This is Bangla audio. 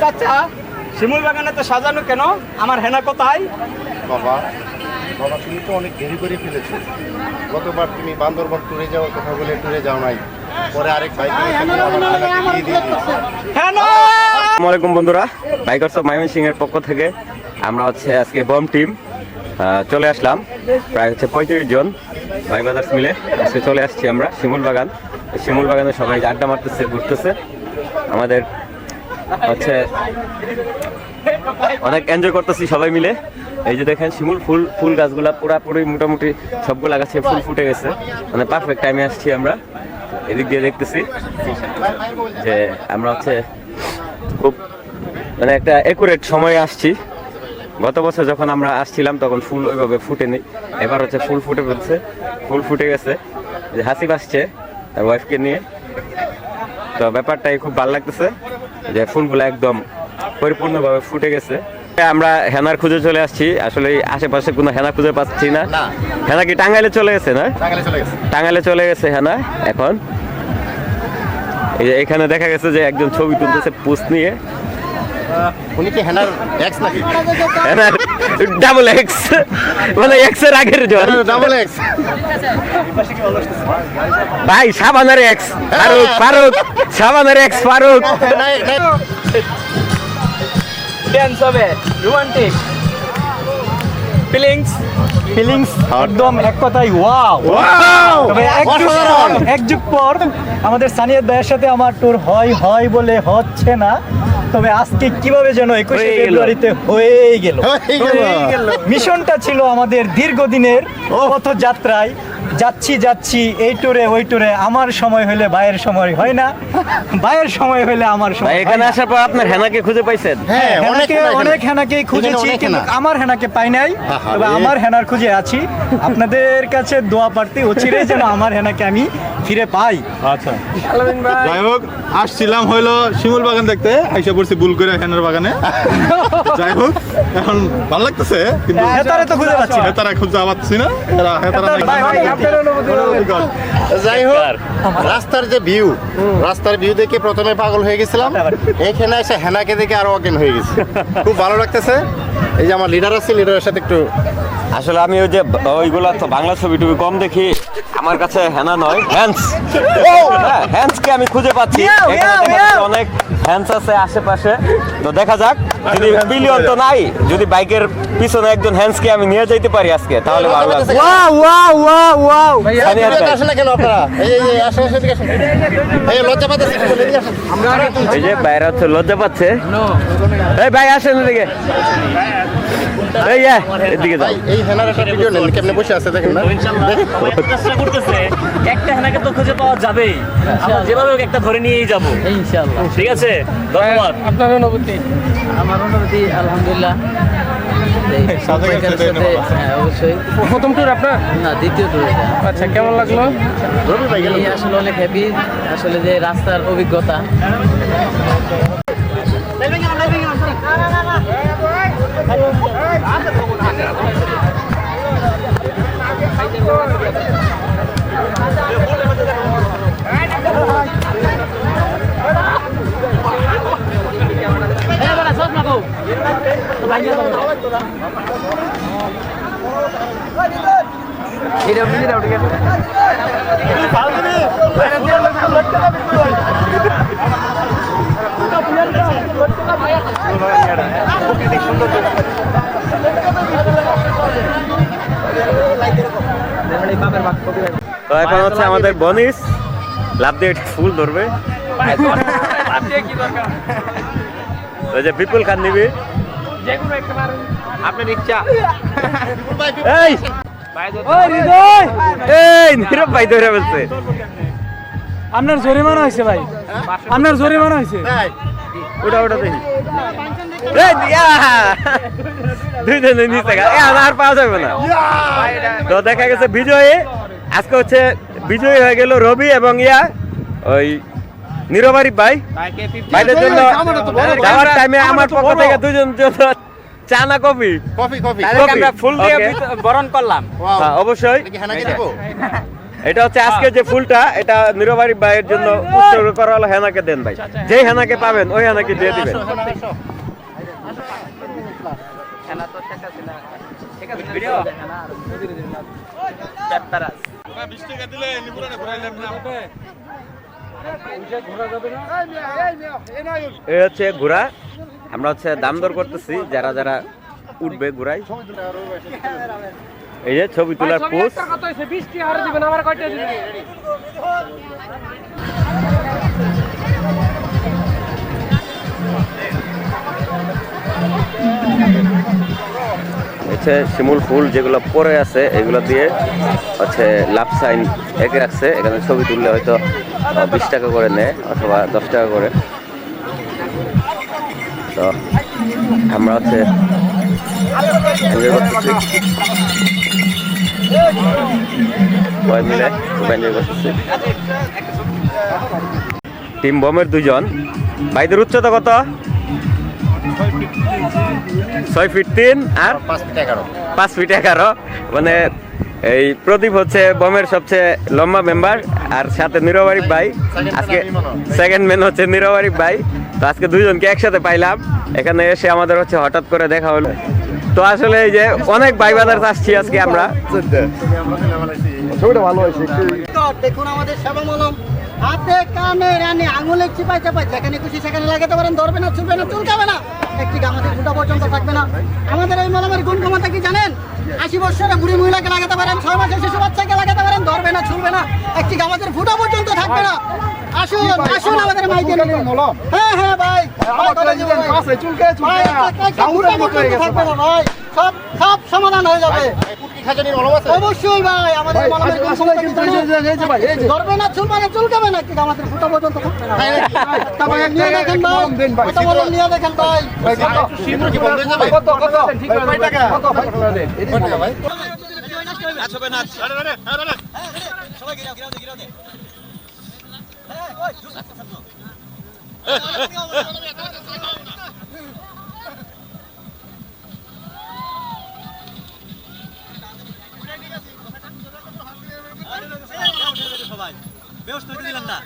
চাচা শিমুল বাগানে তো সাজানো কেন? আমার হেনা কোথায়? বাবা বাবা তুমি তো অনেক দেরি করে ফেলেছো। গতবার তুমি বান্দরবান ট্যুরে যাওয়ার কথা বলে ট্যুরে যাও নাই, পরে আরেক ভাই আসসালামু আলাইকুম বন্ধুরা, বাইকার্স অফ ময়মনসিংহ এর পক্ষ থেকে আমরা হচ্ছে আজকে বম টিম চলে আসলাম। প্রায় হচ্ছে 35 জন ভাই ব্রাদার্স মিলে আজকে চলে আসছি আমরা শিমুল বাগান। শিমুল বাগানে সবাই আড্ডা মারতেছে, ঘুরতেছে, আমাদের হচ্ছে অনেক এনজয় করতেছি সবাই মিলে। এই যে দেখেন শিমুল ফুল গাছগুলা পুরাপুরি মোটামুটি সবগুলা গাছে ফুল ফুটে গেছে, মানে পারফেক্ট টাইমে আসছি আমরা। এদিক দিয়ে দেখতেছি যে আমরা হচ্ছে খুব মানে একটা একুরেট সময়ে আসছি। গত বছর যখন আমরা আসছিলাম তখন ফুল ওইভাবে ফুটেনি, এবার হচ্ছে ফুল ফুটে ফেলছে, ফুল ফুটে গেছে। যে হাসিব আসছে তার ওয়াইফকে নিয়ে, তো ব্যাপারটাই খুব ভালো লাগতেছে যে ফুলগুলো একদম পরিপূর্ণভাবে ফুটে গেছে। আমরা হেনার খুঁজে চলে আসছি, আসলে আশেপাশে কোনো হেনা খুঁজে পাচ্ছি না। হেনা কি টাঙ্গাইলে চলে গেছে? না, টাঙ্গাইলে চলে গেছে হেনা। এখন এই যে এখানে দেখা গেছে যে একজন ছবি তুলতেছে পোস্ট নিয়ে। উনি কি হেনার এক্স নাকি? হেনার ডাবল এক্স, মানে এক্স এর আগের জন ডাবল এক্স ভাই। সাবানের এক্স ফারুক, সাবানের এক্স ফারুক। ড্যান্স হবে রোমান্টিক ফিলিংস একদম এক কথাই ওয়াও। তবে এক যুগ পর আমাদের সানিয়াদ ভাইয়ের সাথে আমার ট্যুর হয় বলে হচ্ছে না, তবে আজকে কিভাবে যেন 21 ফেব্রুয়ারিতে হয়ে গেল। মিশনটা ছিল আমাদের দীর্ঘদিনের পথযাত্রায়, যাচ্ছি এই ট্যুরে ওই ট্যুরে। আমার সময় হলে ভাইয়ের সময় হয় না, ভাইয়ের সময় হলে আমার সময়। এখানে আসার পর আপনার হেনাকে খুঁজে পাইছেন? হ্যাঁ, অনেক হেনাকে খুঁজেছি, কিন্তু আমার হেনাকে পাই নাই। তবে আমার হেনার খুঁজে আছি। আপনাদের কাছে দোয়া প্রার্থী, অচিরেই যেন আমার হেনাকে আমি ফিরে পাই। আচ্ছা, যাই হোক আসছিলাম হইলো শিমুল বাগান দেখতে, আইসা পড়ছি ভুল করে হেনার বাগানে। যাই হোক এখন ভালো লাগতেছে, কিন্তু হেতারে তো খুঁজে পাচ্ছি না। হেতারা খুঁজে পাচ্ছি না। যাই হোক রাস্তার ভিউ দেখে প্রথমে পাগল হয়ে গেছিলাম, এইখানে এসে হেনাকে দেখে আরো অজ্ঞান হয়ে গেছে। খুব ভালো লাগতেছে। এই যে আমার লিডার আছে, লিডারের সাথে একটু আসলে আমি ওই যে ওইগুলা তো বাংলা ছবি টবি কম দেখি, আমার কাছে হেনা নয় হ্যান্ডসকে আমি খুঁজে পাচ্ছি। অনেক হ্যান্ডস আছে আশেপাশে, তো দেখা যাক। যদি বিলিয়ন তো নাই, যদি বাইকের পিছনে একজন হ্যান্ডসকে আমি নিয়ে যাইতে পারি আজকে, তাহলে ভালো লাগবে। আসে না কেন আপনারা? এই লজ্জা পাচ্ছে, এই যে বাইরে হচ্ছে লজ্জা পাচ্ছে। এই ভাই আসেন এদিকে, এদিকে যাও। এই হেনার একটা ভিডিও নেন, কেমনে বসে আছে দেখেন না। চেষ্টা করতেছে, একটা হেনাকে তো খুঁজে পাওয়া যাবেই, আমরা যেভাবে হোক একটা ধরে নিয়েই যাবো ইনশাআল্লাহ। ঠিক আছে, ধন্যবাদ। আপনার অনুভূতি? আমার অনুভূতি আলহামদুলিল্লাহ। হ্যাঁ অবশ্যই। প্রথম ট্যুর আপনার? না, দ্বিতীয় ট্যুর। আচ্ছা, কেমন লাগলো? আসলে অনেক হ্যাপি, আসলে যে রাস্তার অভিজ্ঞতা। তো এখন হচ্ছে আমাদের বনিস লাভ দিয়ে ফুল ধরবে। ওই যে বিপুল খান নিবি, আপনার ইচ্ছা। নীরব ভাই ধরে বলছে আপনার জরিমানা হয়েছে ভাই, আপনার জরিমানা হয়েছে। ওটা দেখি। দুইজনে নিচে আর পাওয়া যাবে না। তো দেখা গেছে বিজয়ী আজকে হচ্ছে বিজয়ী হয়ে গেল রবি এবং ওই নীরবারি ভাই। ভাইদের জন্য যাওয়ার টাইমে আমার পক্ষ থেকে দুজন চা না কফি? কফি আমরা ফুল দিয়ে বরণ করলাম। অবশ্যই। এটা হচ্ছে আজকে যে ফুলটা, এটা নিরবাড়ি ভাইয়ের জন্য উৎসর্গ করা হলো। হেনাকে দেন ভাই, যেই হেনাকে পাবেন ওই হেনাকে দিয়ে দিবেন। এই হচ্ছে ঘোড়া, আমরা হচ্ছে দাম দর করতেছি যারা যারা উঠবে ঘোড়ায়। এই যে ছবি তোলার পোস্ট। হচ্ছে শিমুল ফুল যেগুলো পরে আছে এগুলো দিয়ে হচ্ছে লাভ সাইন এঁকে রাখছে। এখানে ছবি তুললে হয়তো 20 টাকা করে নেয় অথবা 10 টাকা করে। তো আমরা হচ্ছে এনজয় করতেছি, সবাই মিলে খুব এনজয় করতেছি। টিম বমের 2 জন ভাইদের উচ্চতা কত? 6 ফিট 3 আর 5 ফিট 11। 5 ফিট 11। মানে এই প্রদীপ হচ্ছে বমের সবচেয়ে লম্বা মেম্বার, আর সাথে নিরবারিক ভাই আজকে সেকেন্ড ম্যান হচ্ছে নিরবারিক ভাই। তো আজকে 2 জনকে একসাথে পাইলাম এখানে এসে, আমাদের হচ্ছে হঠাৎ করে দেখা হলো। তো আসলে এই যে অনেক ভাই বাজার আসছি আজকে আমরা। দেখুন আমাদের সেবা মলম হাতে কানে রানে আঙুলে চিপাই চাপাই যেখানে খুশি সেখানে লাগাতে পারেন, ধরবে না, চুলবে না, চুলকাবে না, একটি গামাতে ফুটা পর্যন্ত থাকবে না। আমাদের এই মলমের গুণ ক্ষমতা কি জানেন? 80 বছরের বুড়ি মহিলাকে লাগাতে পারেন, 6 মাসের শিশু বাচ্চাকে লাগাতে পারেন, ধরবে না, চুলবে না, একটি গামাতের ফুটা পর্যন্ত থাকবে না। আসুন আসুন আমাদের মাইকে মলম। হ্যাঁ হ্যাঁ ভাই, থাকবে না ভাই, সব সব সমাধান হয়ে যাবে। অবশ্যই ভাই, আমাদের মলমের গুণ ক্ষমতা কি জানেন? ধরবে না, চুলবে না, চুলকাবে না, একটি গামাতের ফুটা পর্যন্ত থাকবে না। নিয়ে দেখেন ভাই, কত মলম নিয়ে দেখেন ভাই। সবাই ব্যবস্থা দিলাম না।